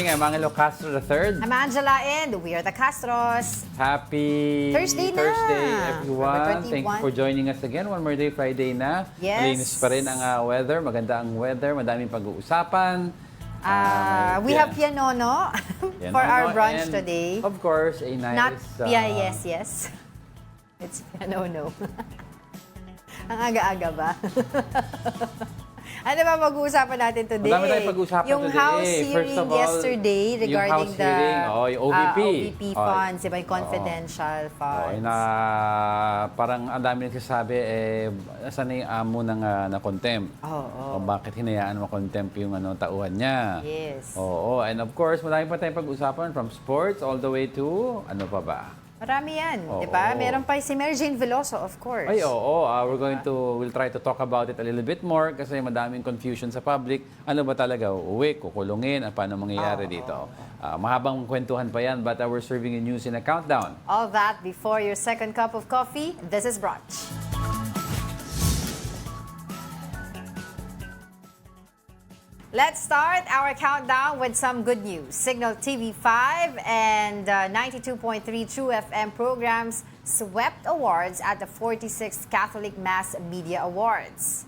morning. I'm Angelo Castro III. I'm Angela and we are the Castros. Happy Thursday na! everyone. Thank you for joining us again. One more day, Friday na. Yes. Malinis pa rin ang weather. Maganda ang weather. Madaming pag-uusapan. We have pianono for our brunch and, today. Of course, a nice... Yes. It's pianono. Ang aga-aga ba? Ano ba mag-uusapan natin today? Madami tayong pag-uusapan yung today. House hearing yesterday regarding yung OVP. OVP funds, diba, yung confidential funds. Parang ang dami nagsasabi, saan na yung amo na contempt? Kung bakit hinayaan mo contempt yung tauhan niya. Yes. And of course, madami pa tayong pag-uusapan from sports all the way to ano pa ba? Marami yan, di ba? Meron pa si Jane Veloso, of course. We'll try to talk about it a little bit more kasi madaming confusion sa public. Ano ba talaga? Uuwi, kukulungin, paano mangyayari dito? Mahabang kwentuhan pa yan, but we're serving you news in a countdown. All that before your second cup of coffee. This is Brunch. Let's start our countdown with some good news. Signal TV5 and 92.3 True FM programs swept awards at the 46th Catholic Mass Media Awards.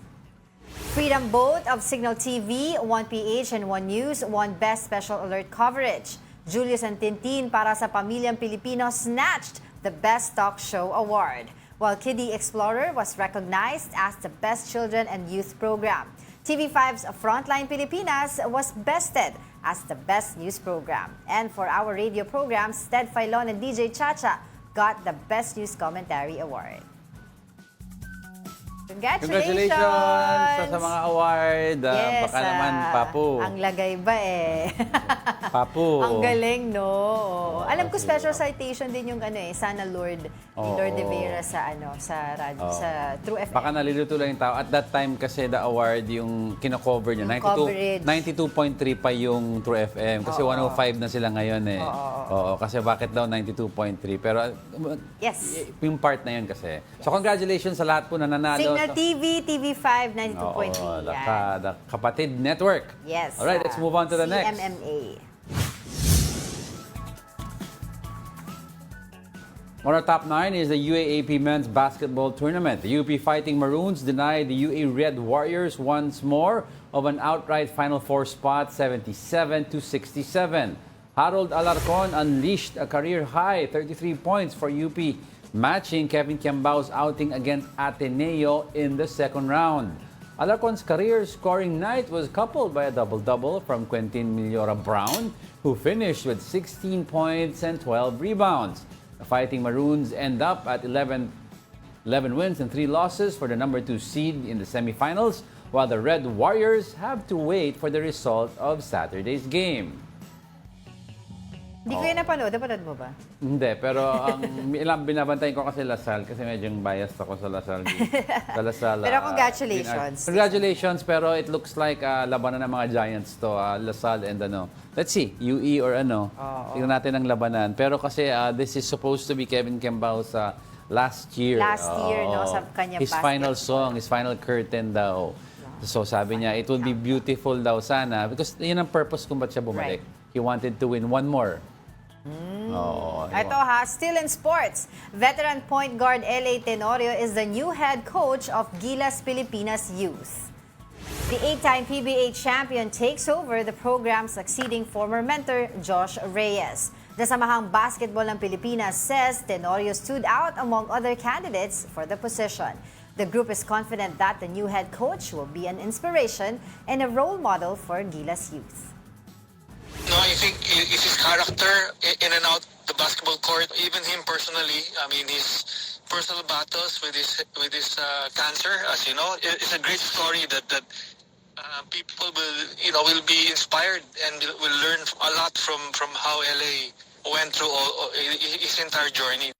Freedom Boat of Signal TV, 1PH and 1 News won Best Special Alert Coverage. Julius and Tintin para sa Pamilyang Pilipino snatched the Best Talk Show Award, while Kiddie Explorer was recognized as the Best Children and Youth Program. TV5's Frontline Pilipinas was bested as the Best News Program. And for our radio programs, Ted Filon and DJ Chacha got the Best News Commentary Award. Congratulations! Sa mga award. Baka naman, Papu. Ang lagay ba Papu. Ang galing, no? Alam ko special citation din yung Sana Lord, ni Lord de Vera sa radyo, sa True FM. Baka nalilito lang yung tao. At that time kasi the award yung kino-cover niya. 92.3 pa yung True FM. Kasi 105 na sila ngayon kasi bakit daw 92.3? Pero yes, yung part na yun kasi. So congratulations sa lahat po na nanalo. Signal TV, TV5, 92.3. The Kapatid Network. Yes. Alright, let's move on to the next. CMMA. On our top 9 is the UAAP Men's Basketball Tournament. The UP Fighting Maroons denied the UA Red Warriors once more of an outright Final Four spot, 77-67. Harold Alarcon unleashed a career-high 33 points for UP, matching Kevin Kiambao's outing against Ateneo in the second round. Alarcon's career scoring night was coupled by a double-double from Quentin Millora Brown, who finished with 16 points and 12 rebounds. The Fighting Maroons end up at 11 wins and 3 losses for the number 2 seed in the semifinals, while the Red Warriors have to wait for the result of Saturday's game. Hindi ko yun napanood. Napanood mo ba? Hindi, pero ilang binabantayan ko kasi Lasal kasi medyo biased ako sa Lasal. Sa Lasal. Pero congratulations. Congratulations, pero it looks like labanan ng mga Giants to, Lasal and let's see, UE or tingnan natin ang labanan. Pero kasi this is supposed to be Kevin Kiambao's last year. Sa kanya his final song, his final curtain daw. So sabi niya, it will be beautiful daw sana because yun ang purpose kung ba't siya bumalik. Right. He wanted to win one more. Ito still in sports. Veteran point guard L.A. Tenorio is the new head coach of Gilas Pilipinas Youth. The 8-time PBA champion takes over the program, succeeding former mentor Josh Reyes. The Samahang Basketball ng Pilipinas says Tenorio stood out among other candidates for the position. The group is confident that the new head coach will be an inspiration and a role model for Gilas Youth. No, I think it's his character in and out the basketball court. Even him personally, I mean, his personal battles with his cancer, as you know, it's a great story that people will be inspired and will learn a lot from how LA went through his entire journey.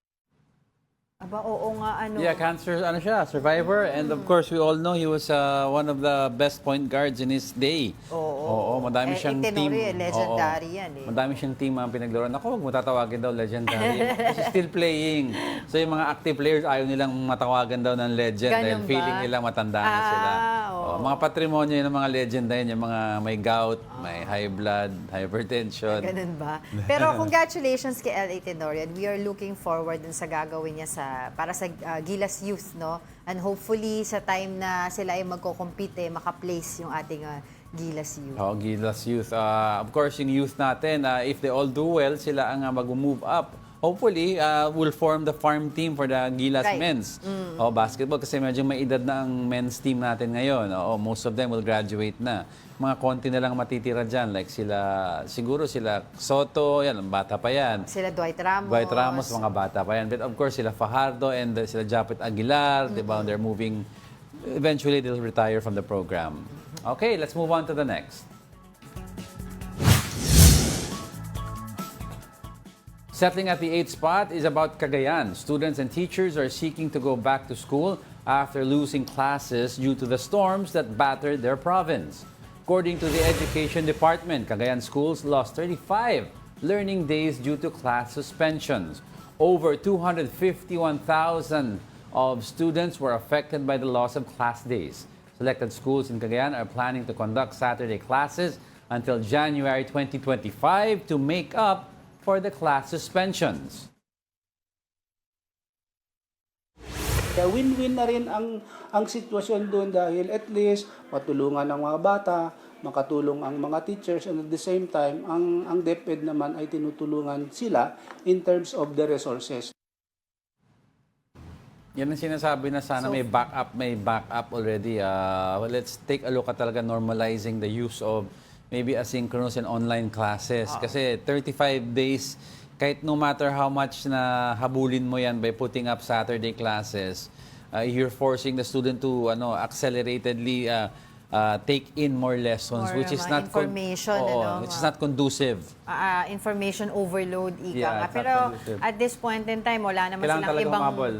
Aba, oo nga, Yeah, cancer, survivor. And of course, we all know he was one of the best point guards in his day. Oo, madami siyang team. Legendary yan Madami siyang team ang pinaglaruan. Ako, huwag mo tatawagin daw legendary. Kasi still playing. So yung mga active players, ayaw nilang matawagan daw ng legend Ganun dahil ba? feeling nilang matanda na sila. oo. Mga patrimonyo yun ng mga legend na yun, yung mga may gout, may high blood, hypertension. Ganun ba? Pero congratulations kay L.A. Tenorian. We are looking forward dun sa gagawin niya para sa Gilas Youth, no? And hopefully, sa time na sila ay magko-compete, maka-place yung ating Gilas Youth. Gilas Youth. Of course, yung youth natin, if they all do well, sila ang mag-move up. Hopefully, will form the farm team for the Gilas Right. men's basketball kasi medyo may edad na ang men's team natin ngayon. Most of them will graduate na. Mga konti na lang matitira dyan. Like siguro sila Soto, yan, bata pa yan. Sila Dwight Ramos. Dwight Ramos, mga bata pa yan. But of course, sila Fajardo and sila Japet Aguilar, diba? They're moving, eventually they'll retire from the program. Okay, let's move on to the next. Settling at the 8th spot is about Cagayan. Students and teachers are seeking to go back to school after losing classes due to the storms that battered their province. According to the Education Department, Cagayan schools lost 35 learning days due to class suspensions. Over 251,000 of students were affected by the loss of class days. Selected schools in Cagayan are planning to conduct Saturday classes until January 2025 to make up for the class suspensions. Kaya win-win na rin ang sitwasyon doon dahil at least matulungan ng mga bata, makatulong ang mga teachers, and at the same time, ang DepEd naman ay tinutulungan sila in terms of the resources. Yan ang sinasabi na sana may backup already. Let's take a look at talaga normalizing the use of maybe asynchronous and online classes. Kasi 35 days, kahit no matter how much na habulin mo yan by putting up Saturday classes, you're forcing the student to acceleratedly take in more lessons, which is not information, which is not conducive. Information overload, ika Yeah, nga. it's not Pero conducive. at this point in time, wala naman Kailangan silang talaga umabol.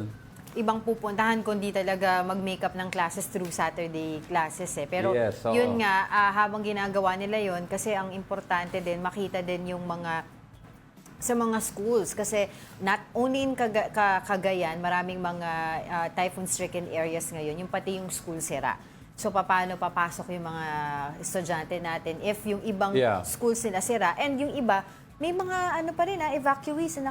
ibang pupuntahan kundi talaga mag-makeup ng classes through Saturday classes eh. Pero Yes, oo. yun nga, habang ginagawa nila yun, kasi ang importante din, makita din yung sa mga schools. Kasi not only in Cagayan, maraming mga typhoon-stricken areas ngayon, yung pati yung school sira. So, paano papasok yung mga estudyante natin if yung ibang schools nila sira and yung iba, may mga pa rin evacuees na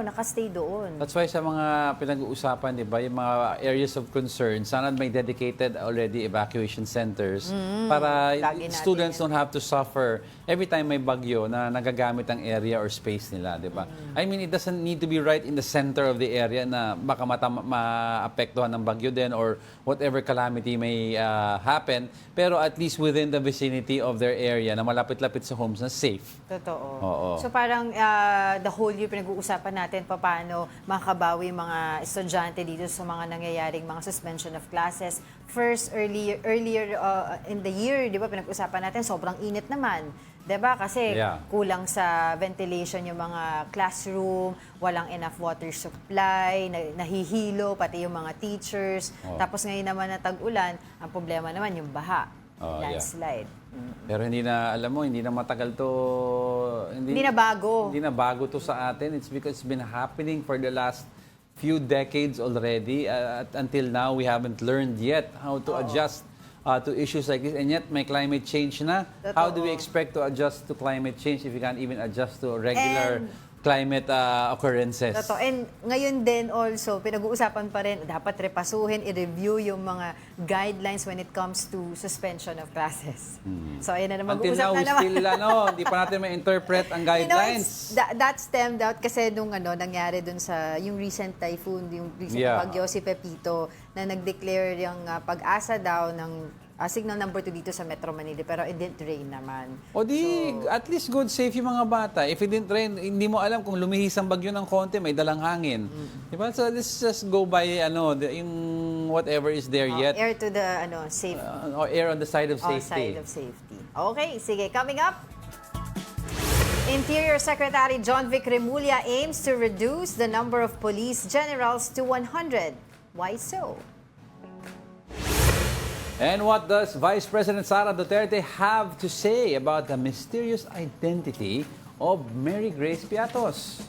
naka-stay doon. That's why sa mga pinag-uusapan, di ba, yung mga areas of concern, sana may dedicated already evacuation centers para students don't have to suffer every time may bagyo na nagagamit ang area or space nila, di ba? I mean, it doesn't need to be right in the center of the area na baka maapektuhan ng bagyo din or whatever calamity may happen, pero at least within the vicinity of their area na malapit-lapit sa homes na safe. Totoo. Oo. So parang the whole year pinag-uusapan natin paano makabawi mga estudyante dito sa mga nangyayaring mga suspension of classes. First, earlier in the year, di ba, pinag-usapan natin, sobrang init naman. Di ba? Kasi kulang sa ventilation yung mga classroom, walang enough water supply, nahihilo, pati yung mga teachers. Tapos ngayon naman na tag-ulan, ang problema naman yung baha, landslide. Pero hindi na, alam mo, hindi na matagal to... Hindi na bago. Hindi na bago to sa atin. It's because it's been happening for the last few decades already. Until now, we haven't learned yet how to adjust to issues like this. And yet, may climate change na. Totoo. How do we expect to adjust to climate change if we can't even adjust to regular climate occurrences? Totoo. And ngayon din also, pinag-uusapan pa rin, dapat repasuhin, i-review yung mga guidelines when it comes to suspension of classes. So, ayun na naman. Until now, we still, hindi pa natin ma-interpret ang guidelines. That stemmed out kasi nung nangyari dun sa, yung recent typhoon, yung recent bagyo, si Pepito, na nag-declare yung pag-asa daw ng signal number 2 dito sa Metro Manila, pero it didn't rain naman. At least good safe yung mga bata. If it didn't rain, hindi mo alam kung lumihis ang bagyo ng konti, may dalang hangin. Diba? So let's just go by yung whatever is there yet. Air to the safe. Or err on the side of safety. Side of safety. Okay, sige. Coming up, Interior Secretary John Vic Remulla aims to reduce the number of police generals to 100. Why so? And what does Vice President Sara Duterte have to say about the mysterious identity of Mary Grace Piatos?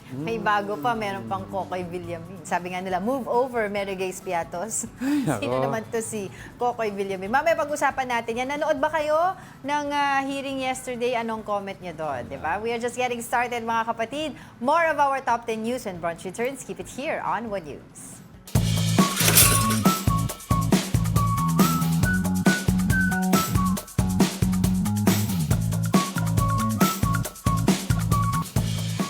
May bago pa, meron pang Kokoy Villamin. Sabi nga nila, move over, Mary Grace Piatos. Sino Ako. naman to si Kokoy Villamin? Mamaya pag-usapan natin yan. Nanood ba kayo ng hearing yesterday? Anong comment nyo doon? Diba? We are just getting started, mga kapatid. More of our top 10 news when Brunch returns. Keep it here on One News.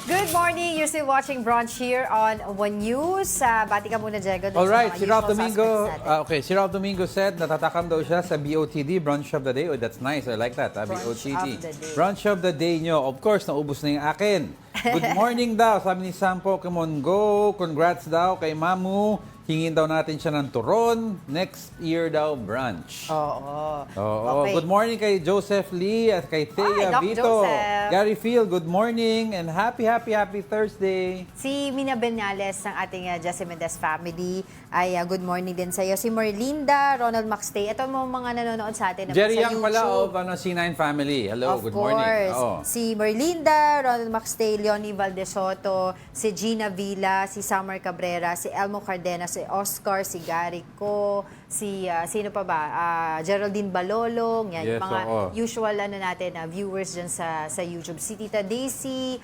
Good morning. You're still watching Brunch here on One News. Bati ka muna, Diego. Alright, si Ralph Domingo, si Ralph Domingo said natatakam daw siya sa BOTD, Brunch of the Day. Oh, that's nice. I like that, Brunch BOTD. of the Day. Brunch of the Day nyo. Of course, naubos na yung akin. Good morning daw, sabi ni Sam Pokemon Go. Congrats daw kay Mamu. Hingin daw natin siya ng turon. Next year daw, brunch. Oo. Oo. Okay. Good morning kay Joseph Lee at kay Thea Doc Vito. Joseph. Gary Field, good morning and happy Thursday. Si Mina Benales ng ating Jesse Mendez family ay good morning din sa iyo. Si Merlinda, Ronald Maxtay. Ito mo mga nanonood sa atin Jerry sa Yang YouTube. pala of C9 family. Hello, Of good morning. course. Oo. Si Merlinda, Ronald Maxtay, Leonie Valdesoto, si Gina Villa, si Summer Cabrera, si Elmo Cardenas, si Oscar, si Gary Co, si sino pa ba? Geraldine Balolong, yan, Yes, yung mga oo. usual natin viewers dyan sa YouTube. Si Tita Daisy,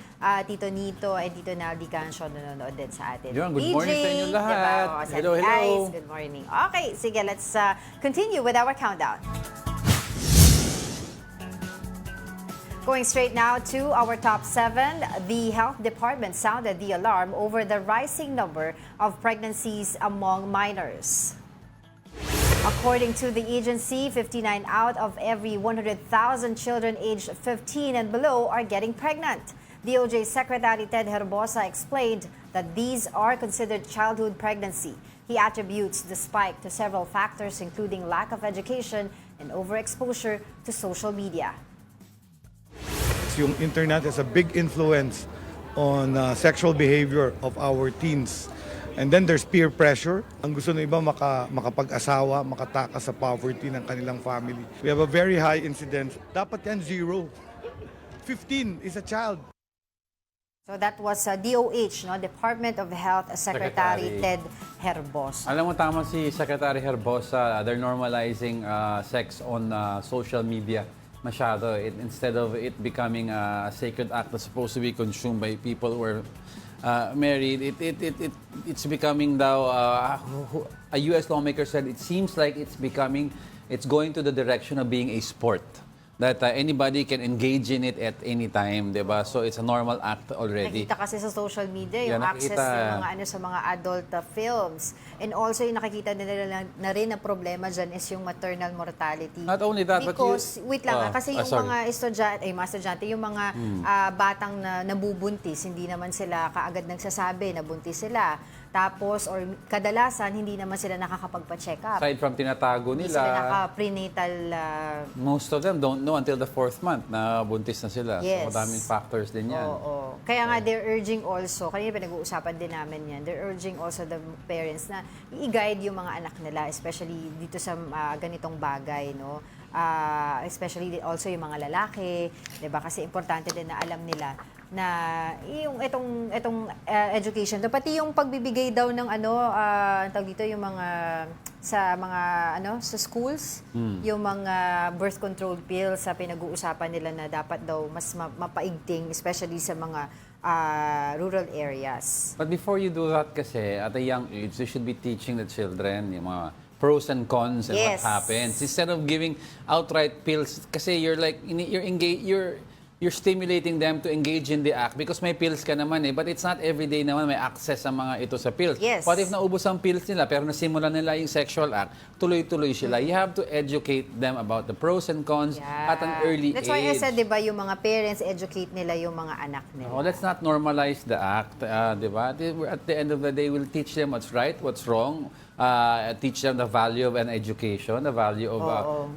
Tito Nito, and Tito Naldi Cancio nanonood din sa atin. Yun, good EJ, morning sa inyo lahat. Diba? O, Sandy Hello, hello. Ice, good morning. Okay, sige, let's continue with our countdown. Going straight now to our top 7, the health department sounded the alarm over the rising number of pregnancies among minors. According to the agency, 59 out of every 100,000 children aged 15 and below are getting pregnant. DOJ Secretary Ted Herbosa explained that these are considered childhood pregnancy. He attributes the spike to several factors, including lack of education and overexposure to social media. Yung internet has a big influence on sexual behavior of our teens. And then there's peer pressure. Ang gusto ng iba makapag-asawa, makatakas sa poverty ng kanilang family. We have a very high incidence. Dapat yan 0. 15 is a child. So that was DOH, no, Department of Health Secretary Ted Herbosa. Alam mo, tama si Secretary Herbosa, they're normalizing sex on social media masyado. Instead of it becoming a sacred act that's supposed to be consumed by people who are married, it's becoming daw, a US lawmaker said, it seems like it's going to the direction of being a sport. That anybody can engage in it at any time, diba? So it's a normal act already. Nakita kasi sa social media yung Yeah, access sa mga adult films. And also yung nakikita nila na rin na problema dyan is yung maternal mortality. Not only that, because, wait lang, kasi yung sorry. mga estudyante, yung mga batang na nabubuntis, hindi naman sila kaagad nagsasabi, nabuntis sila. Tapos, or kadalasan, hindi naman sila nakakapagpa-check up. Aside from tinatago Hindi nila, sila naka-prenatal. most of them don't know until the 4th month na buntis na sila. Yes. So madaming factors din yan. Oo. Kaya nga, they're urging also, kanina pinag-uusapan din namin yan, they're urging also the parents na i-guide yung mga anak nila, especially dito sa ganitong bagay, no? Especially also yung mga lalaki, 'di ba? Kasi importante din na alam nila na yung itong education, pati yung pagbibigay daw ng tawag dito yung mga sa schools, yung mga birth control pills sa pinag-uusapan nila na dapat daw mas mapaigting, especially sa mga rural areas. But before you do that kasi, at a young age, you should be teaching the children yung mga pros and cons and Yes. what happens. Instead of giving outright pills, kasi you're stimulating them to engage in the act because may pills ka naman eh. But it's not everyday naman may access sa mga ito sa pills. Yes. What if naubos ang pills nila pero nasimulan nila yung sexual act, tuloy-tuloy sila. You have to educate them about the pros and cons at an early That's age. why I said, di ba, yung mga parents educate nila yung mga anak nila. Oh, let's not normalize the act, di ba? At the end of the day, we'll teach them what's right, what's wrong, teach them the value of an education, the value of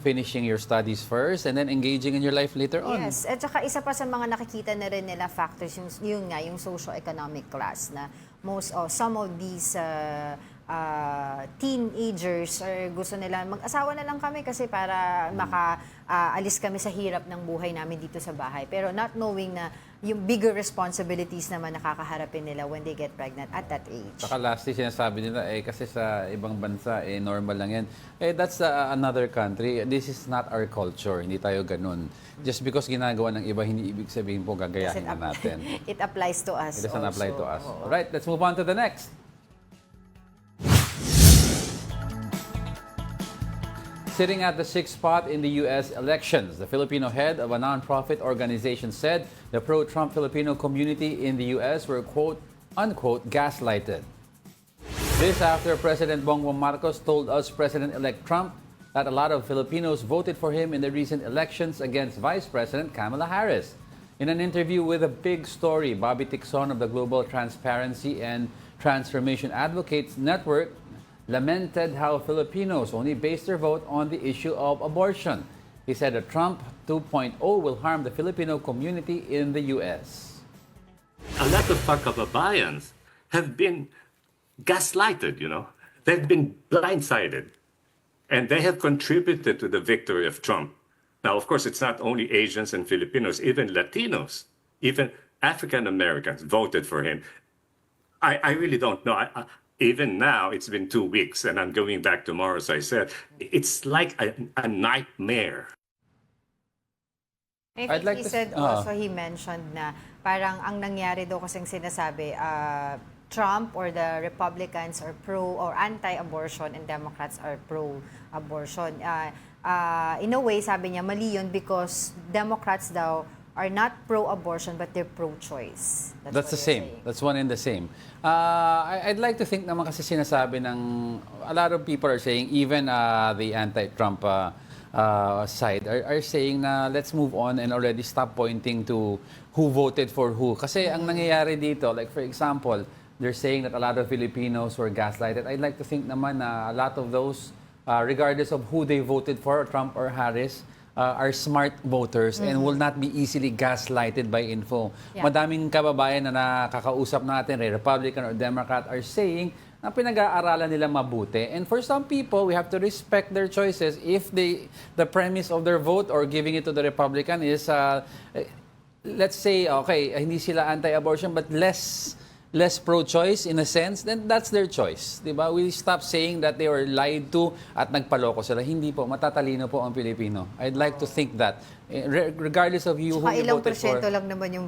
finishing your studies first, and then engaging in your life later on. Yes, at saka isa pa sa mga nakikita na rin nila factors yung socio-economic class na some of these teenagers or gusto nila mag-asawa na lang kami kasi para alis kami sa hirap ng buhay namin dito sa bahay. Pero not knowing na yung bigger responsibilities naman nakakaharapin nila when they get pregnant at that age. Saka lastly, sinasabi nila, kasi sa ibang bansa, normal lang yan. That's another country. This is not our culture. Hindi tayo ganun. Just because ginagawa ng iba, hindi ibig sabihin po gagayahin na natin. It applies to us. It doesn't apply to us. Oo. Alright, let's move on to the next. Sitting at the 6th spot in the U.S. elections, the Filipino head of a nonprofit organization said the pro-Trump Filipino community in the U.S. were, quote, unquote, gaslighted. This after President Bongbong Marcos told us President-elect Trump that a lot of Filipinos voted for him in the recent elections against Vice President Kamala Harris. In an interview with a Big Story, Bobby Ticson of the Global Transparency and Transformation Advocates Network lamented how Filipinos only base their vote on the issue of abortion. He said that Trump 2.0 will harm the Filipino community in the U.S. A lot of our kababayans have been gaslighted, They've been blindsided. And they have contributed to the victory of Trump. Now, of course, it's not only Asians and Filipinos, even Latinos, even African Americans voted for him. I really don't know. Even now, it's been 2 weeks, and I'm going back tomorrow, as I said. It's like a nightmare. I I'd think like he to- said also, he mentioned na parang ang nangyari daw kasing sinasabi, Trump or the Republicans are pro or anti-abortion and Democrats are pro-abortion. In a way, sabi niya, mali yun because Democrats daw are not pro-abortion but they're pro-choice. That's the what same. they're saying. That's one and the same. I'd like to think naman kasi sinasabi ng a lot of people are saying, even the anti-Trump side are saying na let's move on and already stop pointing to who voted for who. Kasi ang nangyayari dito, like for example, they're saying that a lot of Filipinos were gaslighted. I'd like to think naman na a lot of those, regardless of who they voted for, Trump or Harris, are smart voters and will not be easily gaslighted by info. Yeah. Madaming kababayan na nakakausap natin, Republican or Democrat, are saying na pinag-aaralan nila mabuti. And for some people, we have to respect their choices if the premise of their vote or giving it to the Republican is, let's say, okay, hindi sila anti-abortion but less pro-choice in a sense, then that's their choice. Diba? We stop saying that they were lied to at nagpaloko sila. Hindi po, matatalino po ang Pilipino. I'd like to think that. Regardless of you who you Ilang voted for. porsyento lang naman yung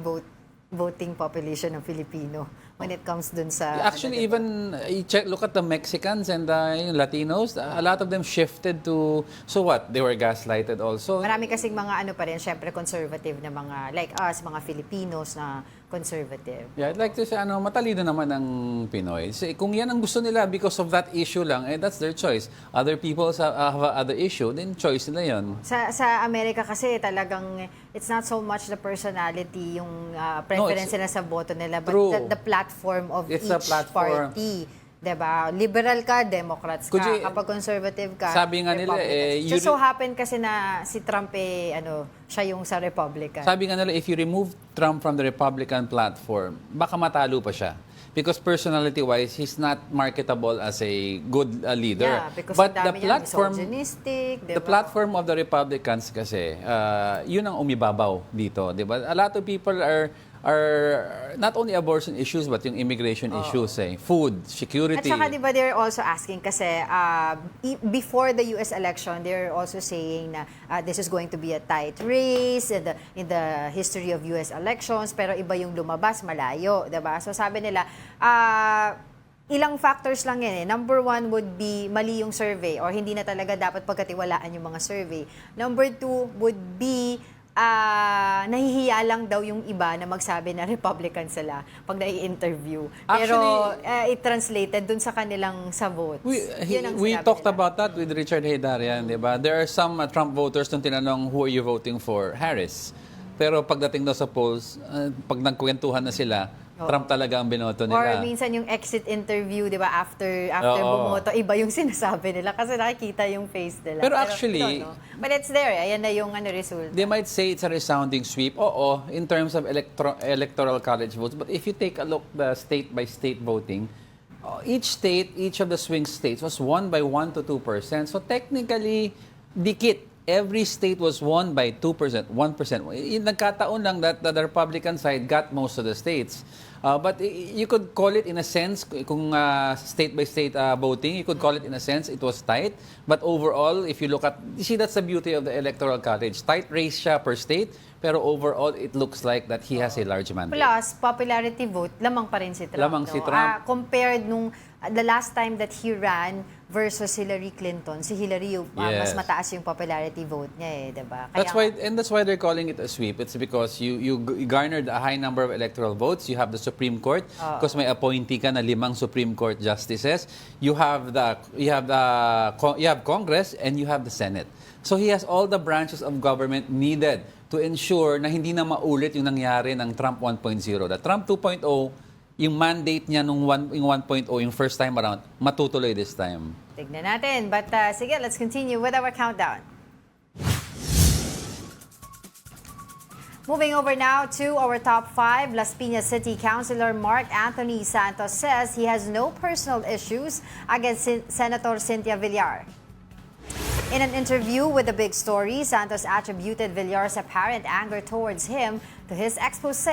voting population ng Filipino when it comes dun sa... Actually, even look at the Mexicans and yung Latinos, a lot of them shifted to, so what? They were gaslighted also. Marami kasing mga ano pa rin, syempre conservative na mga, like us, mga Filipinos na conservative. Yeah, I'd like to say, matalino naman ang Pinoy. So, kung yan ang gusto nila because of that issue lang, that's their choice. Other people have other issue, then choice nila yun. Sa Amerika kasi talagang it's not so much the personality, yung preference nila sa boto nila, but True. the platform of It's each a platform. party. Diba? Liberal ka, Democrats ka. Kundi, kapag conservative ka, sabi nga nila, Republicans. Just so happen kasi na si Trump siya yung sa Republican. Sabi nga nila, if you remove Trump from the Republican platform, baka matalo pa siya. Because personality-wise, he's not marketable as a good leader. Yeah, because But ang the dami niya platform, misogynistic, diba? the platform of the Republicans kasi, yun ang umibabaw dito, di ba? A lot of people are not only abortion issues but yung immigration issues, food, security. At saka, di ba, they're also asking kasi before the US election, they're also saying na this is going to be a tight race in the history of US elections, pero iba yung lumabas, malayo, di ba? So sabi nila, ilang factors lang yan eh. Number one would be mali yung survey or hindi na talaga dapat pagkatiwalaan yung mga survey. Number two would be nahihiya lang daw yung iba na magsabi na Republican sila pag nai-interview. Pero it translated dun sa kanilang sa votes. We talked about that with Richard Heydarian, di ba? There are some Trump voters nung tinanong, who are you voting for? Harris. Pero pagdating daw sa polls, pag nagkwentuhan na sila, Trump talaga ang binoto nila. Or minsan yung exit interview, di ba, after bumoto, iba yung sinasabi nila kasi nakikita yung face nila. Pero actually, but it's there, ayan na yung result. They might say it's a resounding sweep. Oo, in terms of electoral college votes. But if you take a look the state-by-state voting, Each of the swing states was won by 1 to 2%. So technically, dikit. Every state was won by 2%, 1%. Nagkataon lang that the Republican side got most of the states. But you could call it in a sense, kung state-by-state voting, you could call it in a sense, it was tight. But overall, if you look at, you see, that's the beauty of the Electoral College. Tight race siya per state, pero overall, it looks like that he has a large mandate. Plus, popularity vote, lamang pa rin si Trump. Lamang si Trump. Compared nung the last time that he ran versus Hillary Clinton, si Hillary yung mas Yes. mataas yung popularity vote niya eh, diba? That's why they're calling it a sweep. It's because you garnered a high number of electoral votes. You have the Supreme Court because may appointee ka na 5 Supreme Court justices. You have Congress and you have the Senate. So he has all the branches of government needed to ensure na hindi na maulit yung nangyari ng Trump 1.0. The Trump 2.0, yung mandate niya nung 1.0, yung first time around, matutuloy this time. Tignan natin. But sige, let's continue with our countdown. Moving over now to our top 5, Las Piñas City Councilor Mark Anthony Santos says he has no personal issues against Senator Cynthia Villar. In an interview with The Big Story, Santos attributed Villar's apparent anger towards him to his expose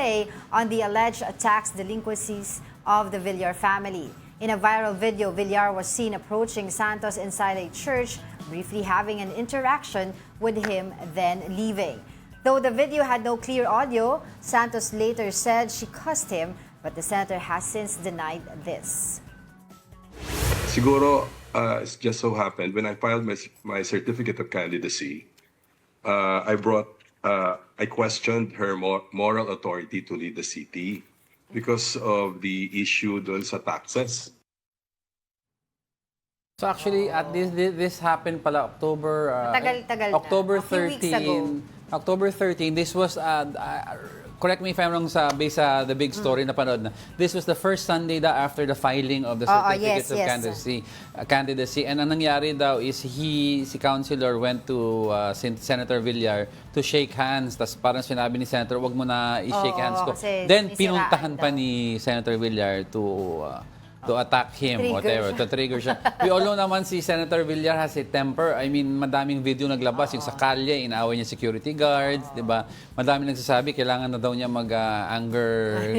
on the alleged tax delinquencies of the Villar family. In a viral video, Villar was seen approaching Santos inside a church, briefly having an interaction with him, then leaving. Though the video had no clear audio, Santos later said she cussed him, but the senator has since denied this. Siguro, it just so happened when I filed my certificate of candidacy, I questioned her moral authority to lead the city because of the issue dun sa taxes. So actually, at this happened pala October Tagal-tagal na. October A few weeks ago. 13. October 13. This was correct me if I'm wrong sa base sa The Big Story na panood na. This was the first Sunday after the filing of the certificates of candidacy. And ang nangyari daw is si councilor went to Senator Villar to shake hands. Tapos parang sinabi ni Senator, wag mo na i-shake hands ko. Then pinuntahan pa ni Senator Villar to attack him, whatever, to trigger siya. We all know naman si Senator Villar has a temper. I mean, madaming video naglabas, yung sa kalye, inaaway niya security guards, di ba? Madami nagsasabi, kailangan na daw niya mag-anger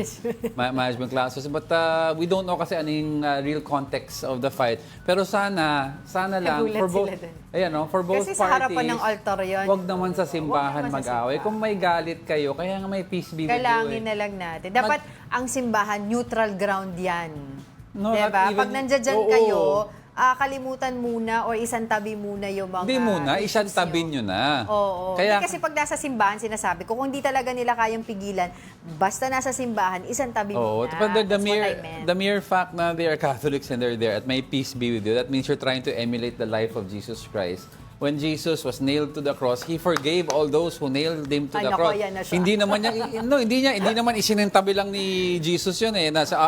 management classes. But we don't know kasi anong real context of the fight. Pero sana lang, for both Kasi parties, sa harapan ng altar yun. wag naman sa simbahan mag-away. Kung may galit kayo, kaya nga may peace be with you. Kalangin na lang natin. Dapat ang simbahan, neutral ground yan. No, diba? not even- Pag nandiyan Oo. kayo, kalimutan muna or isang tabi muna yung mga Hindi muna, isang issues tabi nyo na. Oo. Kaya, Hindi kasi pag nasa simbahan, sinasabi ko, kung hindi talaga nila kayang pigilan, basta nasa simbahan, isang tabi oh, muna. but That's what I meant. the mere fact na they are Catholics and they're there at may peace be with you, that means you're trying to emulate the life of Jesus Christ. When Jesus was nailed to the cross, He forgave all those who nailed Him to the nako, cross. yan na siya. Hindi naman niya, hindi naman isinintabi lang ni Jesus yun eh. Nasa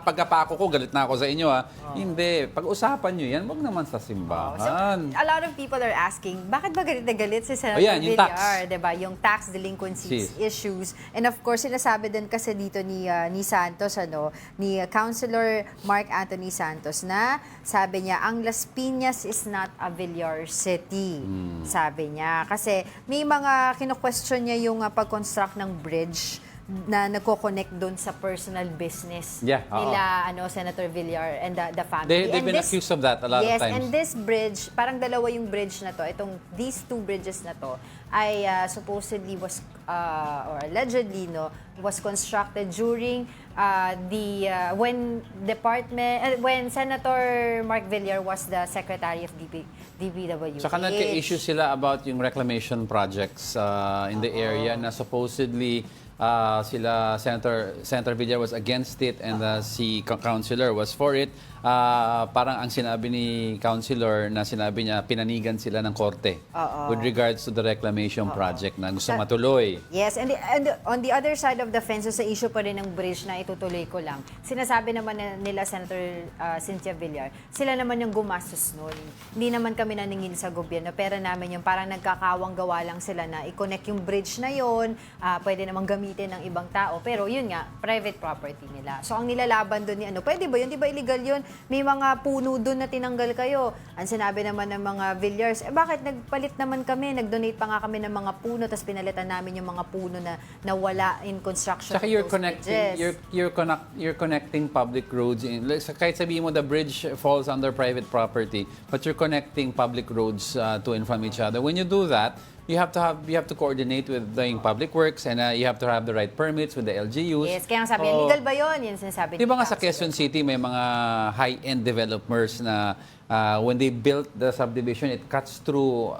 pagkapako ko, galit na ako sa inyo ha. Hindi. Pag-usapan nyo yan, wag naman sa So, simbahan. a lot of people are asking, bakit ba galit na galit si Senator Ayan, yung tax. Villar, diba? Yung tax delinquencies issues. And of course, sinasabi din kasi dito ni Santos, ni Councilor Mark Anthony Santos na sabi niya, ang Las Piñas is not a Villar City. Sabi niya. Kasi may mga kino-question niya yung pag-construct ng bridge na nagko-connect doon sa personal business nila Senator Villar and the family. They've been accused of that a lot of times. Yes, and this bridge, parang dalawa yung bridge na to. These two bridges na to ay supposedly was or allegedly was constructed during when Senator Mark Villar was the Secretary of DPWH. Saka nagka-issue sila about yung reclamation projects in the area na supposedly Senator Villar was against it and si councilor was for it. Parang ang sinabi ni councilor na sinabi niya pinanigan sila ng korte with regards to the reclamation project na gusto matuloy. Yes, and on the other side of the fence, sa issue pa rin ng bridge na itutuloy ko lang, sinasabi naman nila Senator Cynthia Villar, sila naman yung gumastos nun. Hindi naman kami naningil sa gobyerno, pera namin yung parang nagkakawang gawa lang sila na i-connect yung bridge na yon, pwede namang gamitin gamitin ng ibang tao. Pero yun nga, private property nila. So ang nilalaban doon ni pwede ba yun? Di ba illegal yun? May mga puno doon na tinanggal kayo. Ang sinabi naman ng mga Villiers, bakit nagpalit naman kami? Nag-donate pa nga kami ng mga puno, tapos pinalitan namin yung mga puno na nawala in construction. Saka you're connecting public roads. Kahit sabihin mo the bridge falls under private property, but you're connecting public roads to and from each other. When you do that, you have to coordinate with the public works, and you have to have the right permits with the LGUs. Yes, kaya sabi, legal ba yun? Yan sinasabi Di ba ni nga sa Councilor. Quezon City may mga high-end developers na when they built the subdivision, it cut through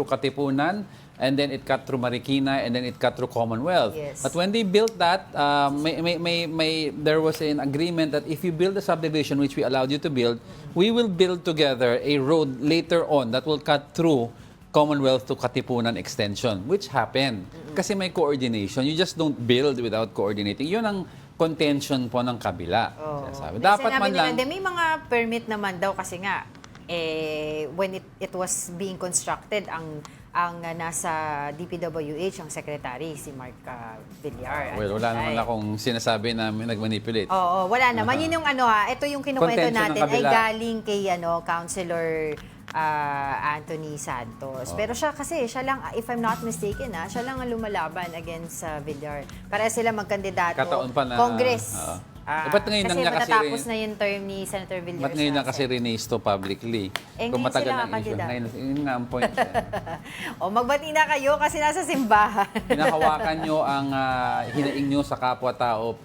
Katipunan, and then it cut through Marikina, and then it cut through Commonwealth. Yes. But when they built that, there was an agreement that if you build a subdivision, which we allowed you to build, we will build together a road later on that will cut through Commonwealth to Katipunan extension, which happened. Kasi may coordination. You just don't build without coordinating. Yun ang contention po ng kabila. Sinasabi. Dapat man lang. May mga permit naman daw kasi nga, when it was being constructed, ang nasa DPWH, ang secretary, si Mark Villar. Well, wala naman akong sinasabi na nag-manipulate. Oo, wala naman. Yun yung ito yung kinukwento Contention ng natin ay kabila. galing kay Councilor Anthony Santos. Pero siya lang, if I'm not mistaken, siya lang ang lumalaban against Villar. Para sila magkandidato. Kataon pa na, Congress. ba't ngayon kasi niya matatapos na yung term ni Senator Villar. Ba't ngayon na kasi rinisto publicly? Ngayon sila kandidato. Ngayon, yun nga ang point. O magbati na kayo kasi nasa simbahan. Pinahawakan nyo ang hinaing nyo sa kapwa-tao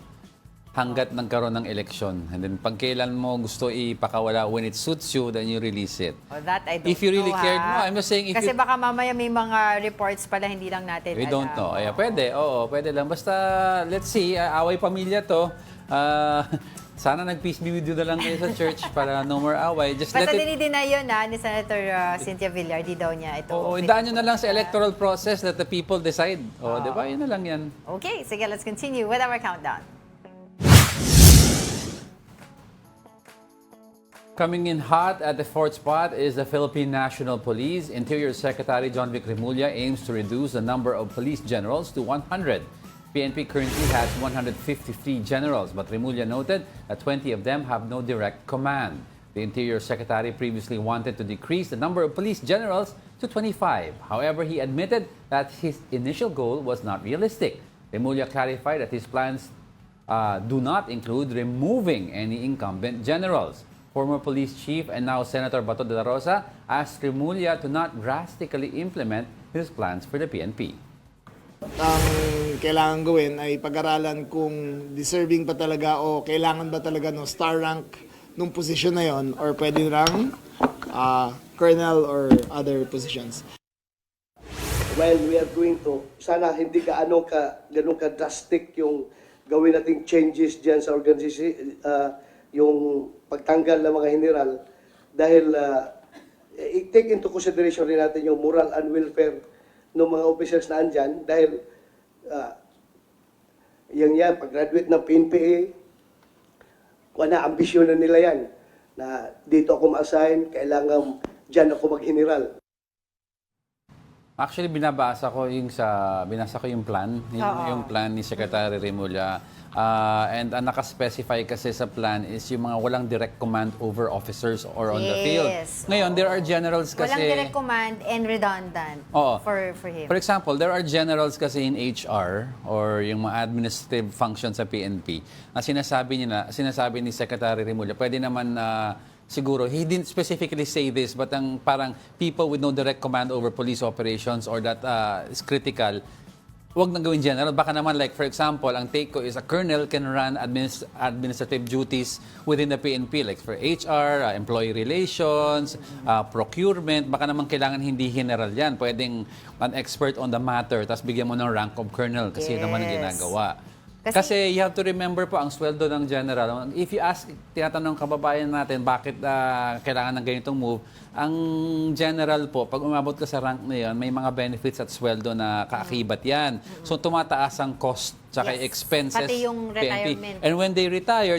hanggat nagkaroon ng eleksyon. And then pag kailan mo gusto ipakawala, when it suits you, then you release it. That I don't If you really know, cared, no, I'm just saying if kasi you... baka mamaya may mga reports pala hindi lang natin We alam. don't know. Ay, pwede, oo, pwede lang. Basta, let's see, away pamilya to. Sana nag-peace be with you na lang kayo sa church para no more away. Just Basta let it... dinideny yun ni Senator Cynthia Villar, di daw niya ito. Oo, idaan nyo na lang sa electoral process that the people decide. O, di ba? Yun na lang yan. Okay, sige, let's continue with our countdown. Coming in hot at the fourth spot is the Philippine National Police. Interior Secretary John Vic Remulla aims to reduce the number of police generals to 100. PNP currently has 153 generals, but Remulla noted that 20 of them have no direct command. The Interior Secretary previously wanted to decrease the number of police generals to 25. However, he admitted that his initial goal was not realistic. Remulla clarified that his plans do not include removing any incumbent generals. Former police chief and now Senator Bato de la Rosa asked Remulla to not drastically implement his plans for the PNP. Ang kailangan gawin ay pag-aralan kung deserving ba talaga o kailangan ba talaga ng star rank nung position na yon or pwede lang colonel or other positions. While we are going to, sana hindi ganun ka drastic yung gawin nating changes diyan sa organization, yung pagtanggal ng mga general dahil i-take into consideration rin natin yung moral and welfare ng mga officers na andyan dahil yan, pag-graduate ng PNPA, ambisyon na nila yan na dito ako ma-assign, kailangan dyan ako mag-general. Actually, binasa ko yung plan, yung plan ni Secretary Remulla. And ang nakaspecify kasi sa plan is yung mga walang direct command over officers or on the field. Ngayon, there are generals kasi... Walang direct command and redundant for him. For example, there are generals kasi in HR or yung mga administrative functions sa PNP na sinasabi ni Secretary Remulla, pwede naman siguro, he didn't specifically say this, but ang parang people with no direct command over police operations or that is critical, wag nang gawin general. Baka naman, like for example, ang take ko is a colonel can run administrative duties within the PNP, like for HR, employee relations, procurement. Baka naman kailangan hindi general yan. Pwedeng an expert on the matter, tapos bigyan mo ng rank of colonel kasi naman ang ginagawa. Kasi you have to remember po, ang sweldo ng general, if you ask, tinatanong kababayan natin, bakit kailangan ng ganitong move, ang general po, pag umabot ka sa rank na yun, may mga benefits at sweldo na kaakibat yan. So tumataas ang cost tsaka Yes. expenses. Pati yung PNP. retirement. And when they retire,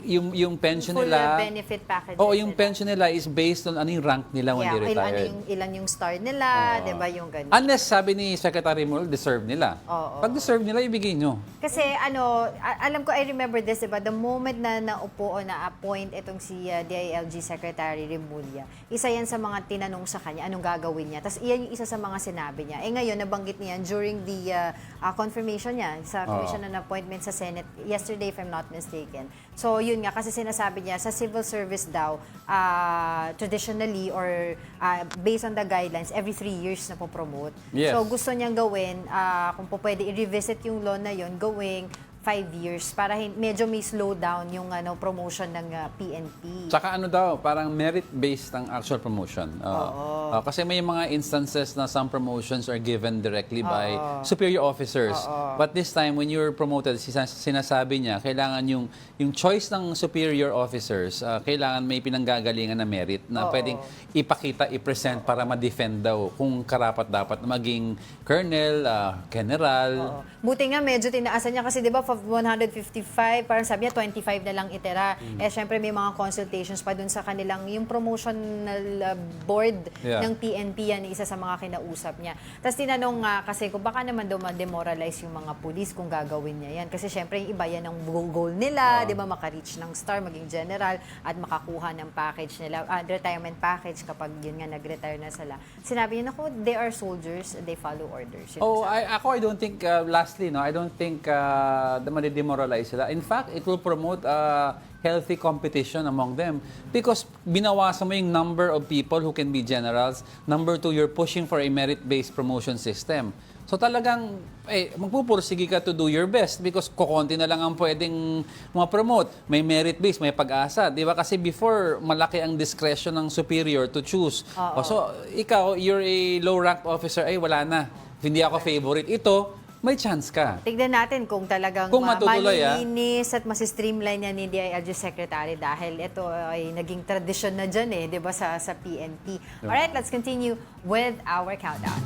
yung pension Full nila. benefit package. Oo, yung pension nila is based on ano yung rank nila when they retired. Ilan yung star nila, di ba yung ganun. Unless sabi ni Secretary Mural, deserve nila. Oo. Pag deserve nila, ibigay nyo. Kasi alam ko, I remember this, diba? The moment na naupo o na-appoint itong si DILG Secretary Remulla, isa yan sa mga tinanong sa kanya, anong gagawin niya. Tapos iyan yung isa sa mga sinabi niya. Ngayon, nabanggit niya during the confirmation niya sa commission on appointment sa Senate yesterday, if I'm not mistaken. So, yun nga, kasi sinasabi niya, sa civil service daw, traditionally or based on the guidelines, every 3 years na po-promote. Yes. So, gusto niyang gawin, kung po pwede i-revisit yung law na yun, gawing 5 years para medyo may slow down yung promotion ng PNP. Tsaka parang merit-based ang actual promotion. Kasi may mga instances na some promotions are given directly by superior officers. But this time, when you're promoted, sinasabi niya, kailangan yung choice ng superior officers, kailangan may pinanggagalingan na merit na pwedeng ipakita, i-present para ma-defend daw kung karapat-dapat na maging colonel, general. Buti nga medyo tinaasan niya kasi 'di ba 155, parang sabi niya 25 na lang itira. Syempre may mga consultations pa dun sa kanilang yung promotional board ng PNP, yan isa sa mga kinausap niya. Tapos tinanong nga kasi kung baka naman daw ma-demoralize yung mga police kung gagawin niya yan. Kasi syempre yung iba yan ang goal nila, 'di ba, maka-reach ng star, maging general at makakuha ng package nila, retirement package kapag yun nga nag-retire na sila. Sinabi niya, naku, they are soldiers, they follow orders. I don't think, lastly, I don't think demoralize sila. In fact, it will promote healthy competition among them because binawasan mo yung number of people who can be generals. Number 2, you're pushing for a merit-based promotion system. So talagang magpupursige ka to do your best because kukonti na lang ang pwedeng ma-promote. May merit-based, may pag-asa. Di ba? Kasi before, malaki ang discretion ng superior to choose. So ikaw, you're a low-ranked officer, wala na. Hindi ako favorite. Ito, may chance ka. Tignan natin kung talagang malinis at masistreamline yan ni DILG Secretary dahil ito ay naging tradisyon na dyan di ba, sa PNP. Alright, let's continue with our countdown.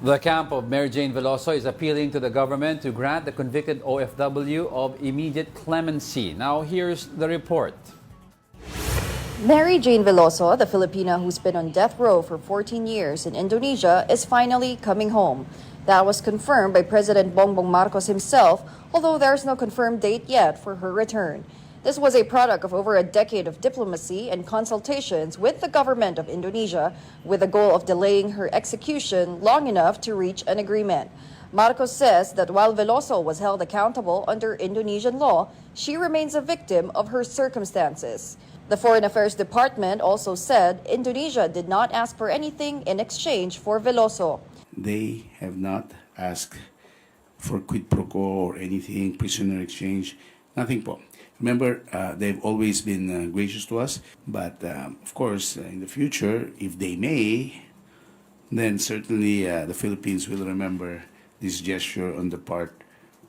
The camp of Mary Jane Veloso is appealing to the government to grant the convicted OFW of immediate clemency. Now, here's the report. Mary Jane Veloso, the Filipino who's been on death row for 14 years in Indonesia, is finally coming home. That was confirmed by President Bongbong Marcos himself, although there's no confirmed date yet for her return. This was a product of over a decade of diplomacy and consultations with the government of Indonesia with the goal of delaying her execution long enough to reach an agreement. Marcos says that while Veloso was held accountable under Indonesian law, she remains a victim of her circumstances. The Foreign Affairs Department also said Indonesia did not ask for anything in exchange for Veloso. They have not asked for quid pro quo or anything, prisoner exchange, nothing po. Remember, they've always been gracious to us, but of course, in the future, if they may, then certainly the Philippines will remember this gesture on the part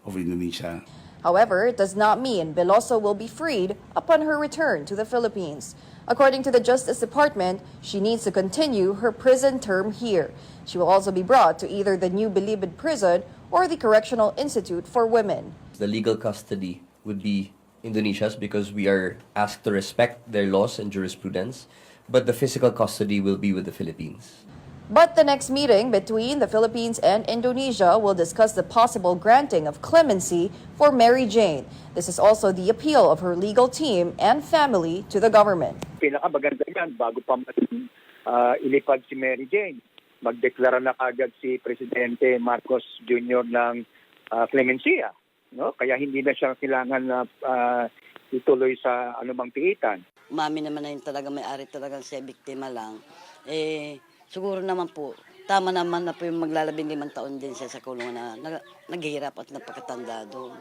of Indonesia. However, it does not mean Veloso will be freed upon her return to the Philippines. According to the Justice Department, she needs to continue her prison term here. She will also be brought to either the New Bilibid prison or the Correctional Institute for Women. The legal custody would be Indonesia's because we are asked to respect their laws and jurisprudence, but the physical custody will be with the Philippines. But the next meeting between the Philippines and Indonesia will discuss the possible granting of clemency for Mary Jane. This is also the appeal of her legal team and family to the government. Pinakamaganda yan, bago pa ilipad si Mary Jane, magdeklara na kagad si Presidente Marcos Jr. ng clemencia. No? Kaya hindi na siya kailangan na ituloy sa anumang piitan. Mami naman na yun talaga, may-ari talaga siya, biktima lang. Siguro naman po, tama naman na po yung maglalabing 5 taon din siya sa kulungan na naghihirap at napakatanda doon.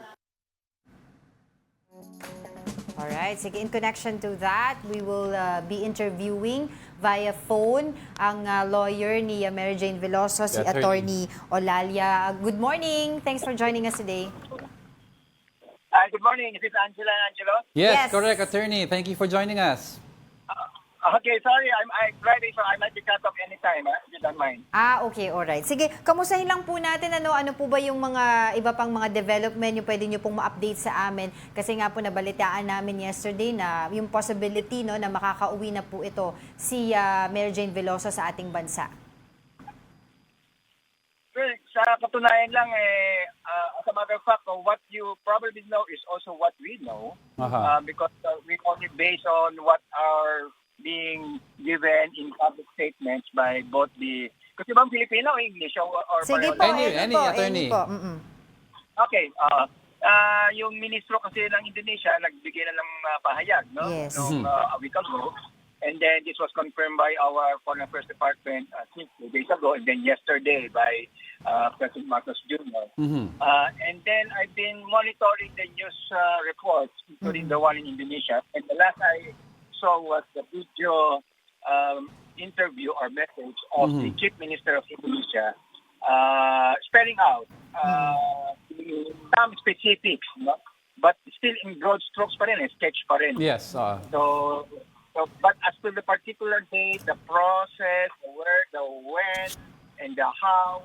Alright, sige, in connection to that, we will be interviewing via phone ang lawyer ni Mary Jane Veloso, si Attorney Olalia. Good morning. Thanks for joining us today. Good morning. Is this Angela and Angela? Yes, correct, Attorney. Thank you for joining us. Okay, sorry. I'm Friday, so I might be cut off anytime, if you don't mind. Okay, alright. Sige, kamustahin lang po natin ano po ba yung mga iba pang mga development yung pwede nyo pong ma-update sa amin kasi nga po nabalitaan namin yesterday na yung possibility no na makakauwi na po ito si Mayor Jane Veloso sa ating bansa. Well, sa katunayan lang, as a matter of fact, what you probably know is also what we know because we only based on what are being given in public statements by both the... Kasi bang Filipino o English? Or Sige po, any attorney. po. Okay. Yung ministro kasi ng Indonesia, nagbigay na ng pahayag, no? Yes. A week ago. And then this was confirmed by our Foreign Affairs Department 2 days ago, and then yesterday by President Marcos Jr. And then I've been monitoring the news reports, including the one in Indonesia. And the last I saw was the video interview or message of the Chief Minister of Indonesia spelling out some specifics, no? But still in broad strokes pa rin, sketch pa rin. Yes. So, but as to the particular date, the process, the where, the when, and the how,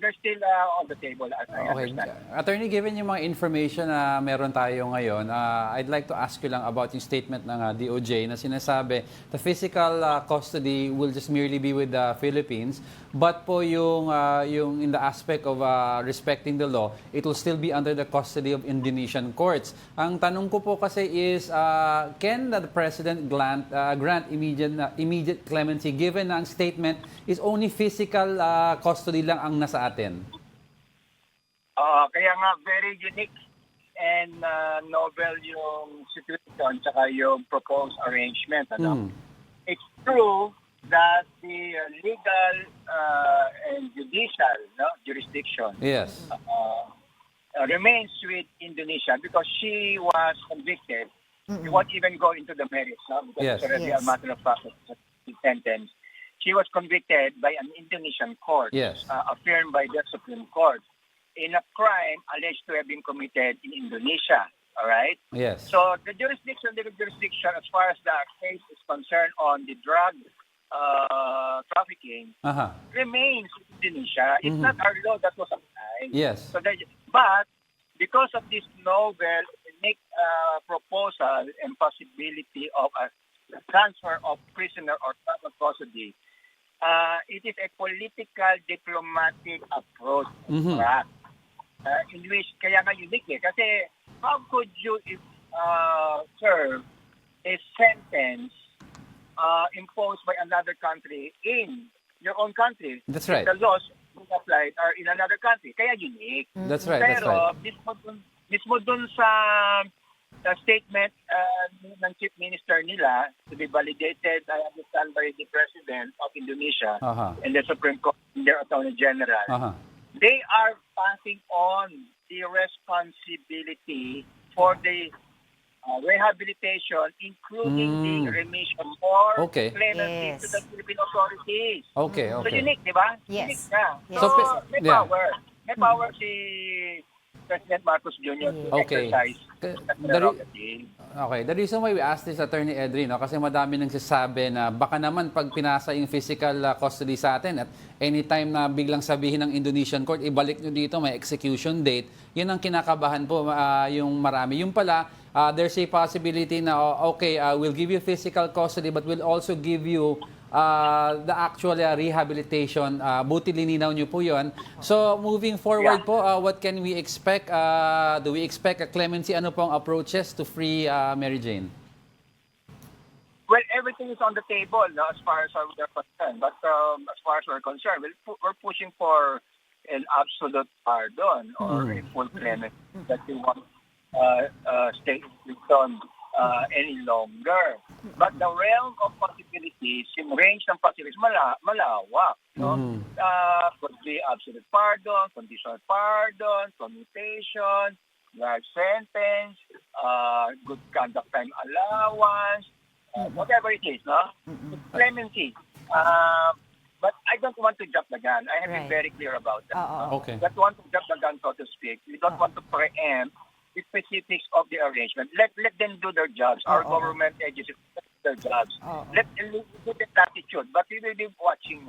they're still on the table, as I understand. Attorney, given yung mga information na meron tayo ngayon, I'd like to ask you lang about yung statement ng DOJ na sinasabi the physical custody will just merely be with the Philippines, but po yung in the aspect of respecting the law, it will still be under the custody of Indonesian courts. Ang tanong ko po kasi is, can the President grant immediate clemency given na ang statement is only physical custody lang ang nasa atin? Kaya nga very unique and novel yung situation tsaka yung proposed arrangement. It's true that the legal and judicial jurisdiction remains with Indonesia because she was convicted. We won't even go into the merits because it's already a matter of fact sentence. She was convicted by an Indonesian court, affirmed by the Supreme Court, in a crime alleged to have been committed in Indonesia. All right? Yes. So the jurisdiction, as far as the case is concerned on the drug trafficking, remains in Indonesia. It's not our law that was applied. Yes. So but because of this novel, unique proposal and possibility of a transfer of prisoner or custody, it is a political diplomatic approach in which kaya nga unique kasi how could you serve a sentence imposed by another country in your own country? That's right. The laws applied are in another country. Kaya unique. That's right. Pero mismo dun sa statement ng Chief Minister nila to be validated, I understand, by the President of Indonesia and the Supreme Court and their Attorney General. They are passing on the responsibility for the rehabilitation, including the remission or clemency to the Philippine authorities. So unique, di ba? Yes. Unique na. Yes. So may power. May power si President Marcos Jr. to exercise. The reason why we asked this, Attorney Edri, kasi madami nagsasabi na baka naman pag pinasa yung physical custody sa atin at anytime na biglang sabihin ng Indonesian court, ibalik nyo dito, may execution date, yun ang kinakabahan po yung marami. Yung pala, there's a possibility na, we'll give you physical custody but we'll also give you the actual rehabilitation. Buti lininaw nyo po yun. So, moving forward po, what can we expect? Do we expect a clemency? Ano pong approaches to free Mary Jane? Well, everything is on the table as far as we're concerned. But as far as we're concerned, we're pushing for an absolute pardon or a full clemency that we want stay in prison any longer. But the realm of possibilities, yung range ng possibilities, malawak. Could be absolute pardon, conditional pardon, commutation, life sentence, good conduct time allowance, whatever it is, clemency. But I don't want to jump the gun. I have been very clear about that. Don't want to jump the gun, so to speak. We don't want to preempt the specifics of the arrangement. Let them do their jobs. Our government agencies their jobs. Let put the attitude, but we will be watching.